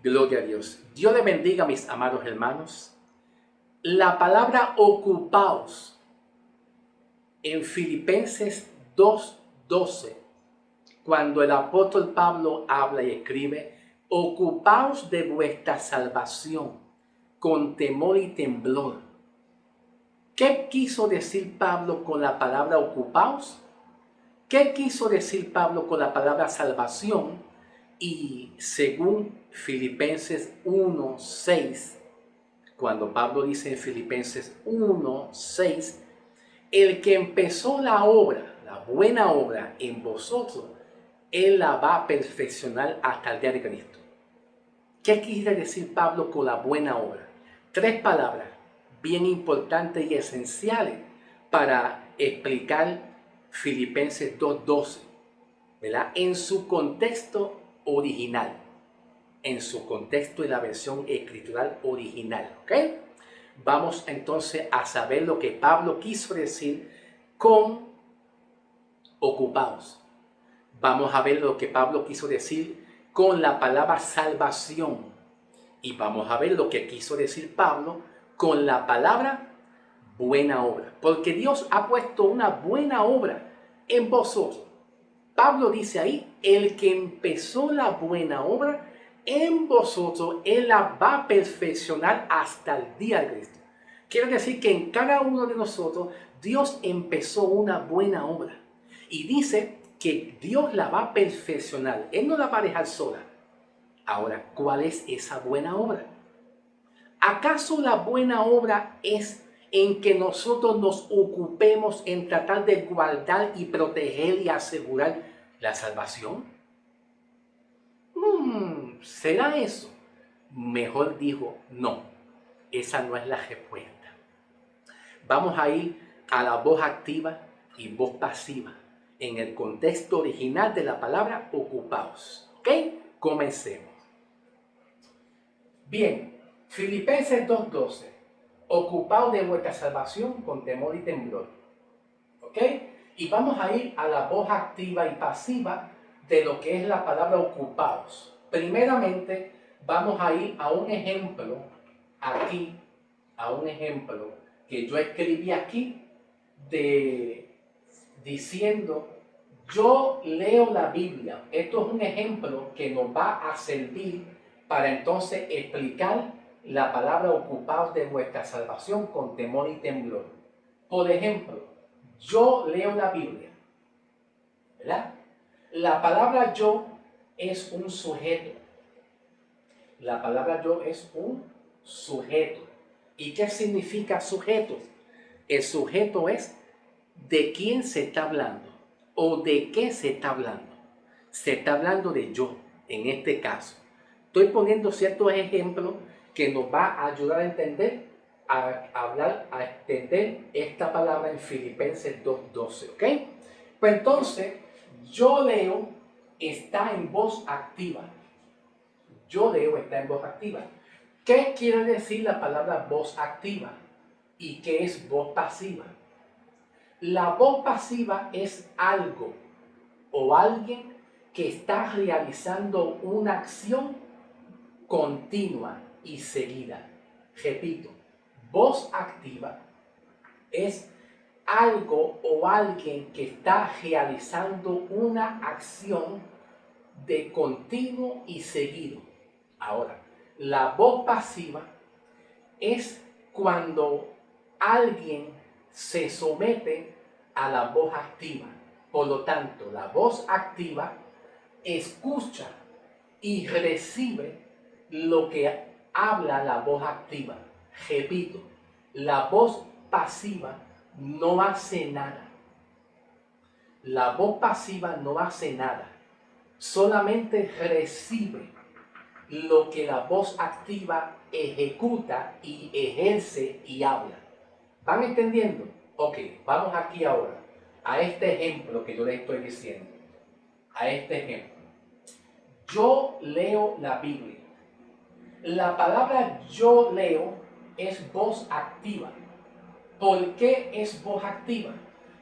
Gloria a Dios. Dios le bendiga, mis amados hermanos. La palabra ocupaos en Filipenses 2:12, cuando el apóstol Pablo habla y escribe, ocupaos de vuestra salvación con temor y temblor. ¿Qué quiso decir Pablo con la palabra ocupaos? ¿Qué quiso decir Pablo con la palabra salvación? Y según Filipenses 1:6, cuando Pablo dice en Filipenses 1:6, el que empezó la obra, la buena obra en vosotros, Él la va a perfeccionar hasta el día de Cristo. ¿Qué quiere decir Pablo con la buena obra? Tres palabras bien importantes y esenciales para explicar Filipenses 2:12, ¿verdad? En su contexto original, en su contexto y la versión escritural original, ¿ok? Vamos entonces a saber lo que Pablo quiso decir con ocupaos. Vamos a ver lo que Pablo quiso decir con la palabra salvación. Y vamos a ver lo que quiso decir Pablo con la palabra buena obra. Porque Dios ha puesto una buena obra en vosotros. Pablo dice ahí, el que empezó la buena obra en vosotros, Él la va a perfeccionar hasta el día de Cristo. Quiere decir que en cada uno de nosotros, Dios empezó una buena obra. Y dice que Dios la va a perfeccionar. Él no la va a dejar sola. Ahora, ¿cuál es esa buena obra? ¿Acaso la buena obra es en que nosotros nos ocupemos en tratar de guardar y proteger y asegurar la salvación? ¿Será eso? Mejor dijo, no, esa no es la respuesta. Vamos a ir a la voz activa y voz pasiva en el contexto original de la palabra ocupaos. ¿Ok? Comencemos. Bien, Filipenses 2:12. Ocupaos de vuestra salvación con temor y temblor. ¿Ok? Y vamos a ir a la voz activa y pasiva de lo que es la palabra ocupaos. Primeramente, vamos a ir a un ejemplo aquí, a un ejemplo que yo escribí aquí diciendo, yo leo la Biblia. Esto es un ejemplo que nos va a servir para entonces explicar la palabra ocupaos de vuestra salvación con temor y temblor. Por ejemplo, yo leo la Biblia, ¿verdad? La palabra yo es un sujeto. La palabra yo es un sujeto. ¿Y qué significa sujeto? El sujeto es de quién se está hablando o de qué se está hablando. Se está hablando de yo, en este caso. Estoy poniendo ciertos ejemplos que nos va a ayudar a entender, a hablar, a entender esta palabra en Filipenses 2:12, ¿ok? Pues entonces, yo leo está en voz activa. Yo leo está en voz activa. ¿Qué quiere decir la palabra voz activa? ¿Y qué es voz pasiva? La voz pasiva es algo o alguien que está realizando una acción continua y seguida. Repito, voz activa es algo o alguien que está realizando una acción de continuo y seguido. Ahora, la voz pasiva es cuando alguien se somete a la voz activa. Por lo tanto, la voz activa escucha y recibe lo que habla la voz activa. Repito, la voz pasiva no hace nada. La voz pasiva no hace nada. Solamente recibe lo que la voz activa ejecuta y ejerce y habla. ¿Van entendiendo? Ok, vamos aquí ahora a este ejemplo que yo les estoy diciendo. A este ejemplo. Yo leo la Biblia. La palabra yo leo es voz activa. ¿Por qué es voz activa?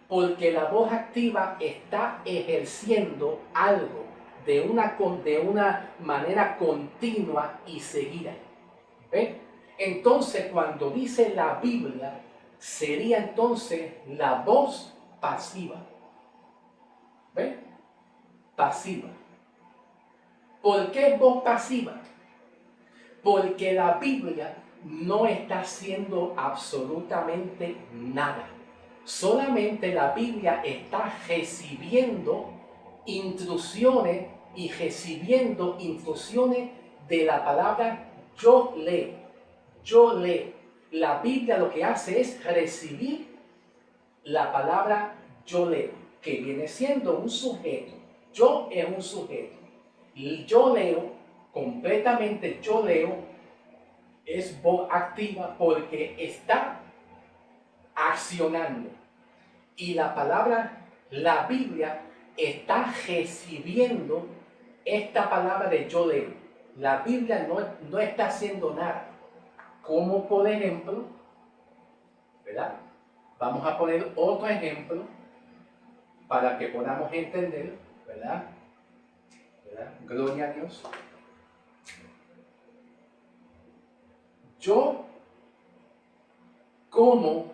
Porque la voz activa está ejerciendo algo de una manera continua y seguida. ¿Ve? Entonces, cuando dice la Biblia, sería entonces la voz pasiva. ¿Ve? Pasiva. ¿Por qué voz pasiva? Porque la Biblia no está haciendo absolutamente nada. Solamente la Biblia está recibiendo instrucciones y recibiendo instrucciones de la palabra yo leo. Yo leo. La Biblia lo que hace es recibir la palabra yo leo, que viene siendo un sujeto. Yo es un sujeto. Y yo leo, completamente yo leo, es voz activa porque está accionando. Y la palabra, la Biblia, está recibiendo esta palabra de yo leo. La Biblia no está haciendo nada. Como por ejemplo, ¿verdad? Vamos a poner otro ejemplo para que podamos entender, ¿verdad? ¿Verdad? Gloria a Dios. Yo como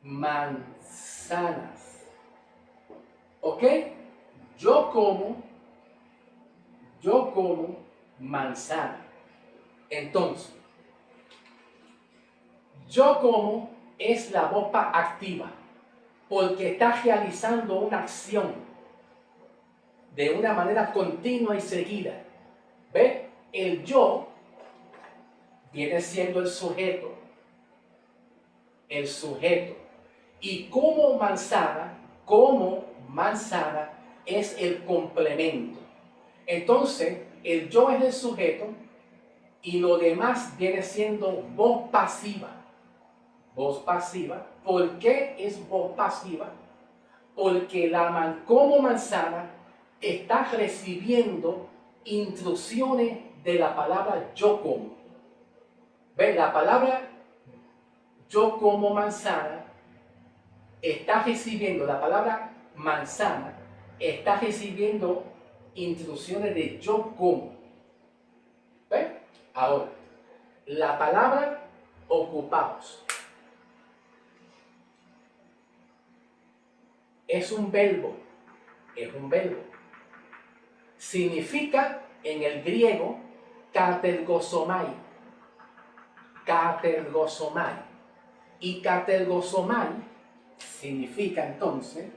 manzanas. ¿Ok? Yo como manzana. Entonces, yo como es la voz activa, porque está realizando una acción de una manera continua y seguida. ¿Ve? El yo viene siendo el sujeto. El sujeto. Y como manzana es el complemento. Entonces, el yo es el sujeto y lo demás viene siendo voz pasiva. Voz pasiva. ¿Por qué es voz pasiva? Porque como manzana está recibiendo instrucciones de la palabra yo como. ¿Ves? La palabra yo como manzana está recibiendo, la palabra manzana está recibiendo instrucciones de yo como. ¿Ves? Ahora, la palabra ocupados es un verbo. Es un verbo. Significa en el griego katergosomai. Katergosomai. Y katergosomai significa entonces,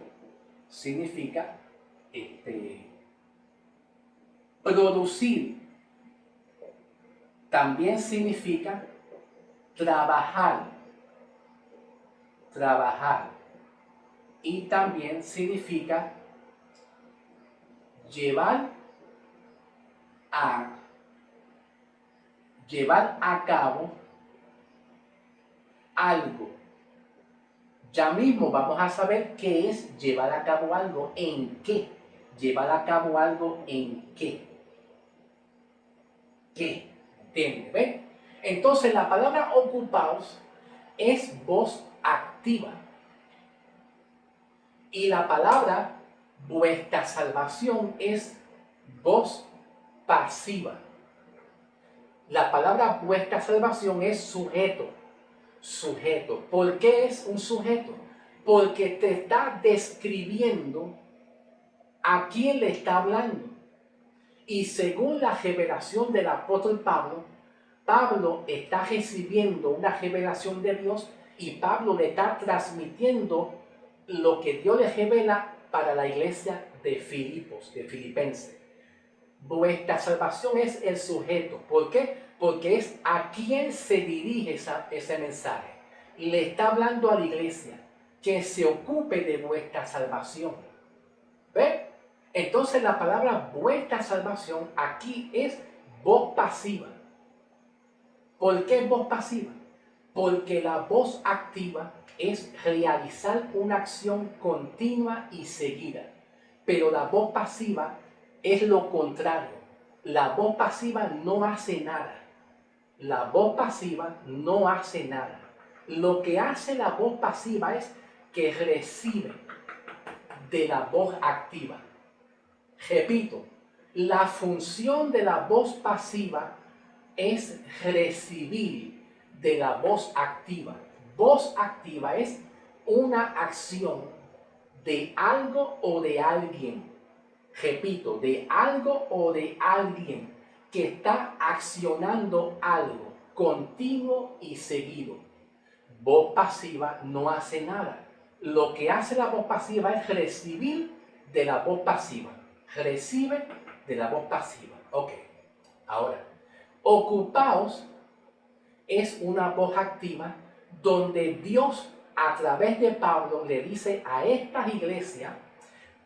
producir. También significa trabajar. Trabajar. Y también significa llevar a cabo algo. Ya mismo vamos a saber qué es llevar a cabo algo, en qué. Llevar a cabo algo en qué. ¿Qué? ¿Entiendes? ¿Ven? Entonces la palabra ocupados es voz activa. Y la palabra vuestra salvación es voz pasiva. La palabra vuestra salvación es sujeto. Sujeto. ¿Por qué es un sujeto? Porque te está describiendo a quién le está hablando. Y según la revelación del apóstol Pablo, Pablo está recibiendo una revelación de Dios y Pablo le está transmitiendo lo que Dios le revela para la iglesia de Filipos, de Filipenses. Vuestra salvación es el sujeto. ¿Por qué? Porque es a quien se dirige ese mensaje. Le está hablando a la iglesia que se ocupe de vuestra salvación. ¿Ve? Entonces la palabra vuestra salvación aquí es voz pasiva. ¿Por qué voz pasiva? Porque la voz activa es realizar una acción continua y seguida. Pero la voz pasiva es lo contrario. La voz pasiva no hace nada. La voz pasiva no hace nada. Lo que hace la voz pasiva es que recibe de la voz activa. Repito, la función de la voz pasiva es recibir de la voz activa. Voz activa es una acción de algo o de alguien. Repito, de algo o de alguien que está accionando algo continuo y seguido. Voz pasiva no hace nada. Lo que hace la voz pasiva es recibir de la voz pasiva. Recibe de la voz pasiva. Ok. Ahora, ocupaos es una voz activa donde Dios a través de Pablo le dice a estas iglesias,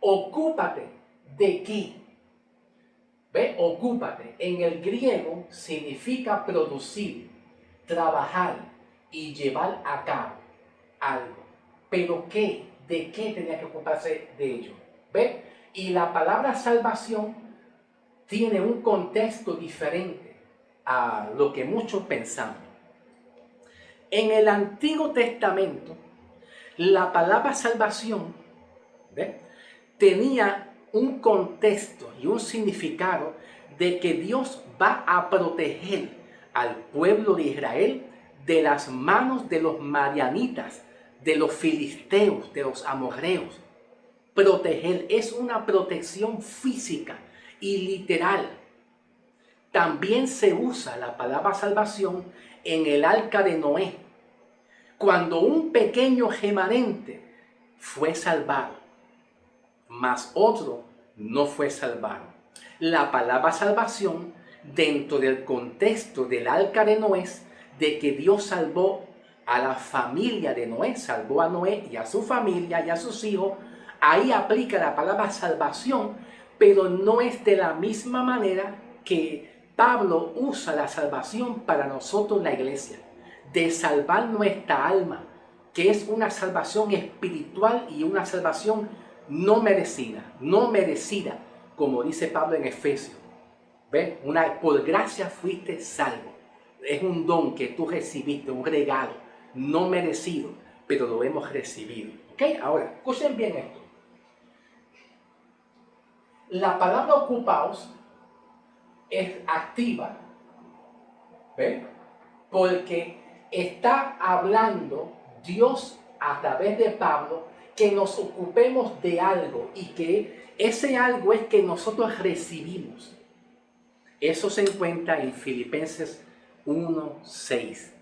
ocúpate de qué. ¿Ve? Ocúpate. En el griego significa producir, trabajar y llevar a cabo algo. ¿Pero qué? ¿De qué tenía que ocuparse de ello? ¿Ve? Y la palabra salvación tiene un contexto diferente a lo que muchos pensamos. En el Antiguo Testamento, la palabra salvación, ¿ve?, tenía un contexto y un significado de que Dios va a proteger al pueblo de Israel de las manos de los madianitas, de los filisteos, de los amorreos. Proteger es una protección física y literal. También se usa la palabra salvación en el arca de Noé, cuando un pequeño remanente fue salvado, mas otro no fue salvado. La palabra salvación, dentro del contexto del arca de Noé, de que Dios salvó a la familia de Noé, salvó a Noé y a su familia y a sus hijos, ahí aplica la palabra salvación, pero no es de la misma manera que Pablo usa la salvación para nosotros la iglesia, de salvar nuestra alma, que es una salvación espiritual y una salvación no merecida, como dice Pablo en Efesios. ¿Ves? Por gracia fuiste salvo. Es un don que tú recibiste, un regalo, no merecido, pero lo hemos recibido. ¿Ok? Ahora, escuchen bien esto. La palabra ocupaos es activa, ¿ves?, porque está hablando Dios a través de Pablo que nos ocupemos de algo y que ese algo es que nosotros recibimos. Eso se encuentra en Filipenses 1:6.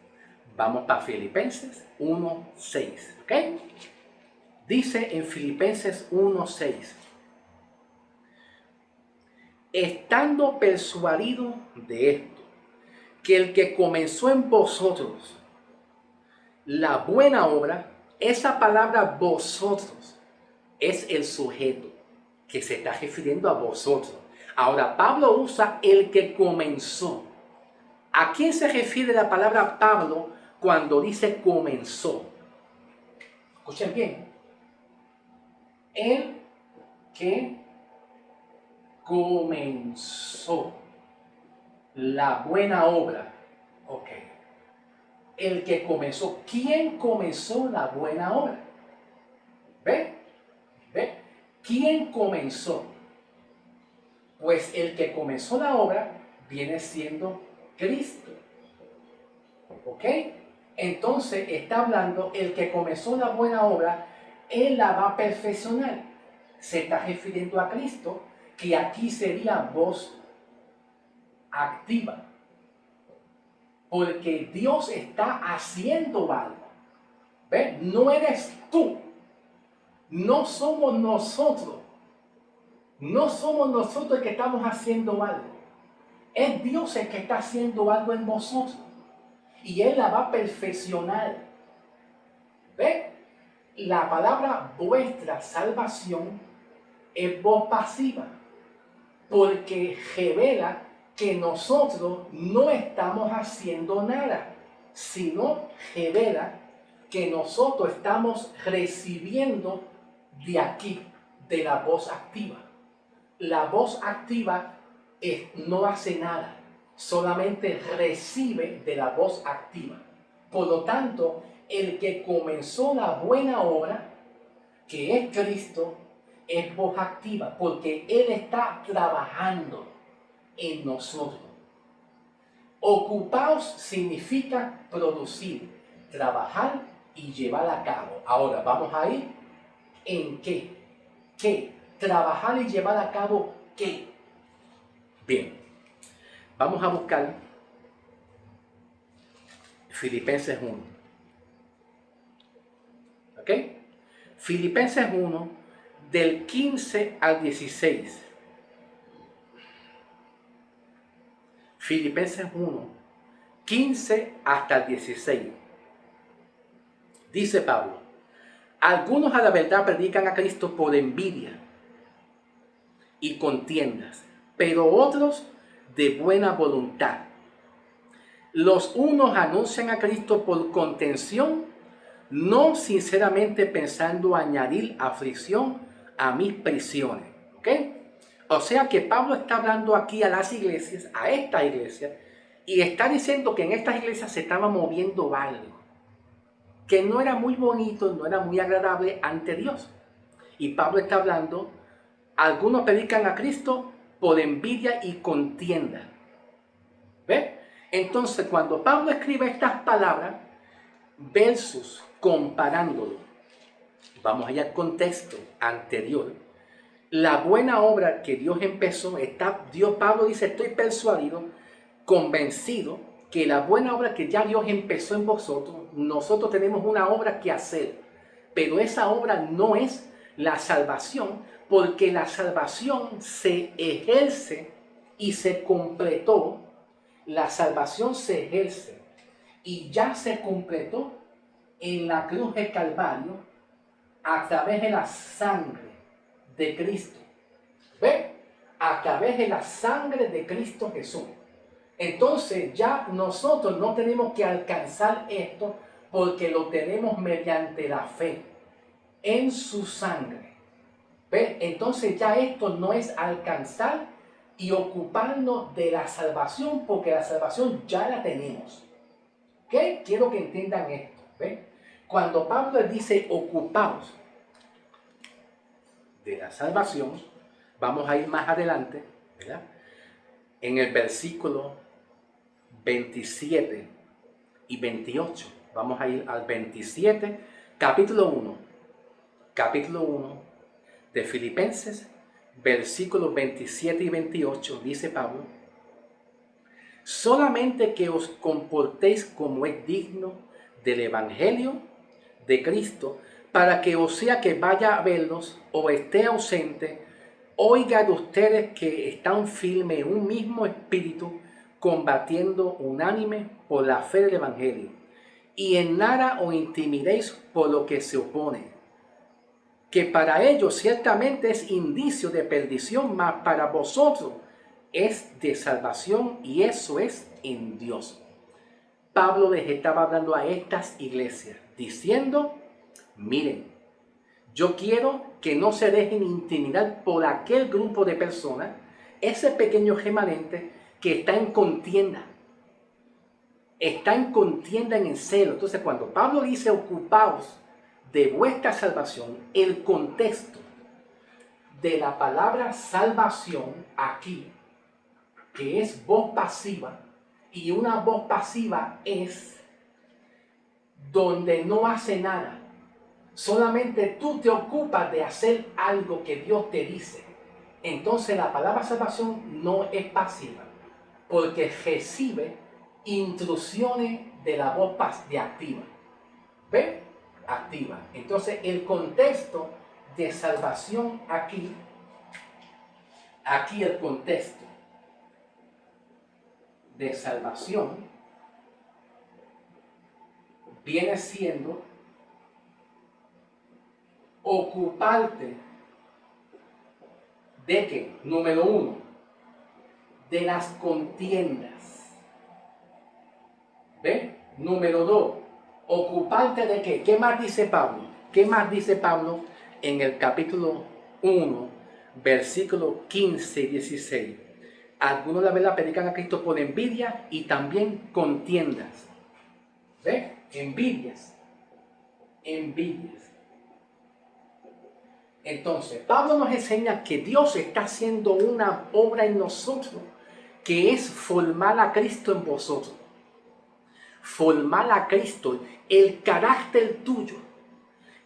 Vamos para Filipenses 1:6, ¿ok? Dice en Filipenses 1:6, estando persuadido de esto, que el que comenzó en vosotros la buena obra, esa palabra vosotros es el sujeto que se está refiriendo a vosotros. Ahora, Pablo usa el que comenzó. ¿A quién se refiere la palabra Pablo cuando dice comenzó? Escuchen bien. El que comenzó la buena obra. Ok. El que comenzó. ¿Quién comenzó la buena obra? ¿Ve? ¿Ve? ¿Quién comenzó? Pues el que comenzó la obra viene siendo Cristo. ¿Ok? Entonces está hablando el que comenzó la buena obra, Él la va a perfeccionar. Se está refiriendo a Cristo, que aquí sería voz activa. Porque Dios está haciendo algo. ¿Ves? No eres tú. No somos nosotros. No somos nosotros el que estamos haciendo algo. Es Dios el que está haciendo algo en nosotros. Y Él la va a perfeccionar. ¿Ves? La palabra vuestra salvación es voz pasiva. Porque revela que nosotros no estamos haciendo nada, sino revela que nosotros estamos recibiendo de aquí, de la voz activa. La voz activa no hace nada, solamente recibe de la voz activa. Por lo tanto, el que comenzó la buena obra, que es Cristo, es voz activa porque Él está trabajando en nosotros. Ocupaos significa producir, trabajar y llevar a cabo. Ahora vamos a ir en qué. ¿Qué? Trabajar y llevar a cabo qué. Bien, vamos a buscar Filipenses 1. ¿Ok? Filipenses 1, del 15 al 16. Filipenses 1, 15 hasta el 16. Dice Pablo, algunos a la verdad predican a Cristo por envidia y contiendas, pero otros de buena voluntad. Los unos anuncian a Cristo por contención, no sinceramente pensando añadir aflicción a mis prisiones. ¿Ok? O sea que Pablo está hablando aquí a las iglesias, a esta iglesia, y está diciendo que en estas iglesias se estaba moviendo algo que no era muy bonito, no era muy agradable ante Dios. Y Pablo está hablando, algunos predican a Cristo por envidia y contienda. ¿Ve? Entonces, cuando Pablo escribe estas palabras, versus comparándolo, vamos allá al contexto anterior. La buena obra que Dios empezó, Pablo dice, estoy persuadido, convencido, que la buena obra que ya Dios empezó en vosotros, nosotros tenemos una obra que hacer. Pero esa obra no es la salvación, porque la salvación se ejerce y se completó. La salvación se ejerce y ya se completó en la cruz del Calvario a través de la sangre de Cristo. ¿Ve? A través de la sangre de Cristo Jesús. Entonces ya nosotros no tenemos que alcanzar esto porque lo tenemos mediante la fe en su sangre. ¿Ve? Entonces ya esto no es alcanzar y ocuparnos de la salvación porque la salvación ya la tenemos. ¿Ok? Quiero que entiendan esto. ¿Ve? Cuando Pablo dice ocupaos de la salvación, vamos a ir más adelante, ¿verdad? En el versículo 27 y 28. Vamos a ir al 27, capítulo 1 de Filipenses, versículos 27 y 28, dice Pablo, solamente que os comportéis como es digno del Evangelio de Cristo, para que o sea que vaya a verlos o esté ausente, oiga de ustedes que están firmes en un mismo espíritu, combatiendo unánime por la fe del Evangelio, y en nada os intimidéis por lo que se opone, que para ellos ciertamente es indicio de perdición, mas para vosotros es de salvación, y eso es en Dios. Pablo les estaba hablando a estas iglesias, diciendo, miren, yo quiero que no se dejen intimidar por aquel grupo de personas, ese pequeño remanente que está en contienda. Está en contienda en el celo. Entonces, cuando Pablo dice ocupaos de vuestra salvación, el contexto de la palabra salvación aquí, que es voz pasiva, y una voz pasiva es donde no hace nada. Solamente tú te ocupas de hacer algo que Dios te dice. Entonces la palabra salvación no es pasiva, porque recibe instrucciones de la voz de activa. ¿Ve? Activa. Entonces el contexto de salvación aquí el contexto de salvación viene siendo ocuparte de qué, número 1, de las contiendas. ¿Ve? Número 2, ocuparte de qué. ¿Qué más dice Pablo? ¿Qué más dice Pablo en el capítulo 1, versículo 15 y 16? Algunos la verdad predican a Cristo por envidia y también contiendas. ¿Ve? Envidias. Entonces, Pablo nos enseña que Dios está haciendo una obra en nosotros, que es formar a Cristo en vosotros. Formar a Cristo, el carácter tuyo,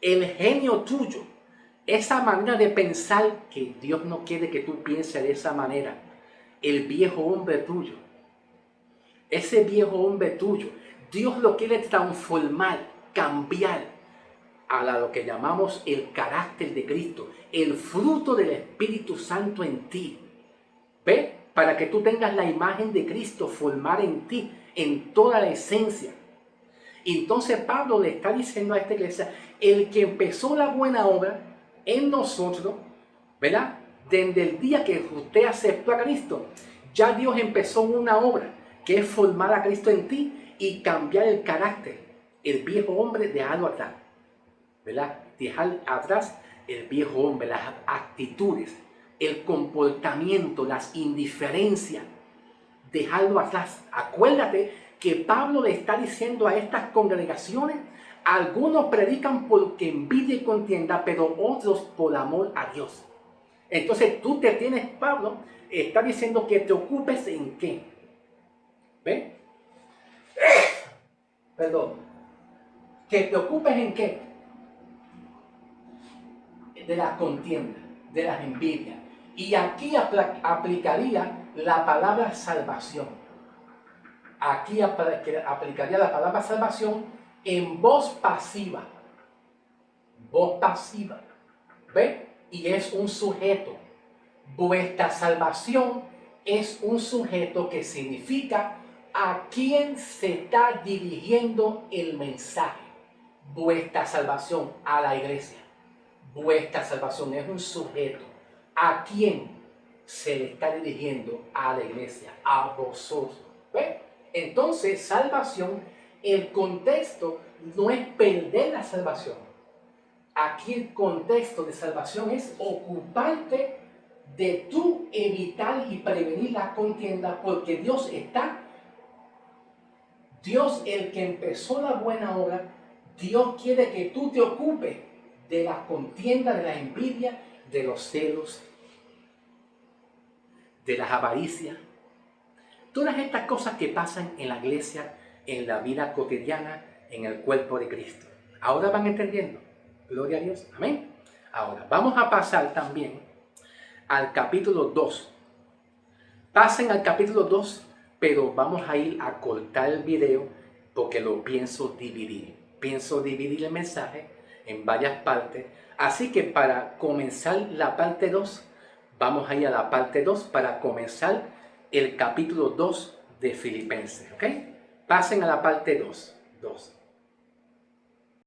el genio tuyo, esa manera de pensar que Dios no quiere que tú pienses de esa manera. El viejo hombre tuyo, ese viejo hombre tuyo, Dios lo quiere transformar, cambiar a lo que llamamos el carácter de Cristo, el fruto del Espíritu Santo en ti. ¿Ve? Para que tú tengas la imagen de Cristo formar en ti, en toda la esencia. Entonces Pablo le está diciendo a esta iglesia, el que empezó la buena obra en nosotros, ¿verdad? Desde el día que usted aceptó a Cristo, ya Dios empezó una obra, que es formar a Cristo en ti y cambiar el carácter, el viejo hombre, dejarlo atrás, ¿verdad? Dejar atrás el viejo hombre, las actitudes, el comportamiento, las indiferencias, dejarlo atrás. Acuérdate que Pablo le está diciendo a estas congregaciones, algunos predican porque envidia y contienda, pero otros por amor a Dios. Entonces tú te tienes, Pablo está diciendo que te ocupes en qué. ¿Ve? Perdón. Que te ocupes en qué. De la contienda, de las envidias. Y aquí aplicaría la palabra salvación. Aquí aplicaría la palabra salvación en voz pasiva. Voz pasiva. ¿Ve? Y es un sujeto. Vuestra salvación es un sujeto que significa a quién se está dirigiendo el mensaje. Vuestra salvación a la iglesia. Vuestra salvación es un sujeto. ¿A quién se le está dirigiendo? A la iglesia, a vosotros. ¿Ve? Entonces, salvación, el contexto no es perder la salvación. Aquí el contexto de salvación es ocuparte de tú evitar y prevenir la contienda, porque Dios el que empezó la buena obra, Dios quiere que tú te ocupes de la contienda, de la envidia, de los celos, de las avaricias. Todas estas cosas que pasan en la iglesia, en la vida cotidiana, en el cuerpo de Cristo. Ahora van entendiendo. Gloria a Dios. Amén. Ahora, vamos a pasar también al capítulo 2. Pasen al capítulo 2, pero vamos a ir a cortar el video porque lo pienso dividir. Pienso dividir el mensaje en varias partes. Así que para comenzar la parte 2, vamos a ir a la parte 2 para comenzar el capítulo 2 de Filipenses. ¿Ok? Pasen a la parte 2.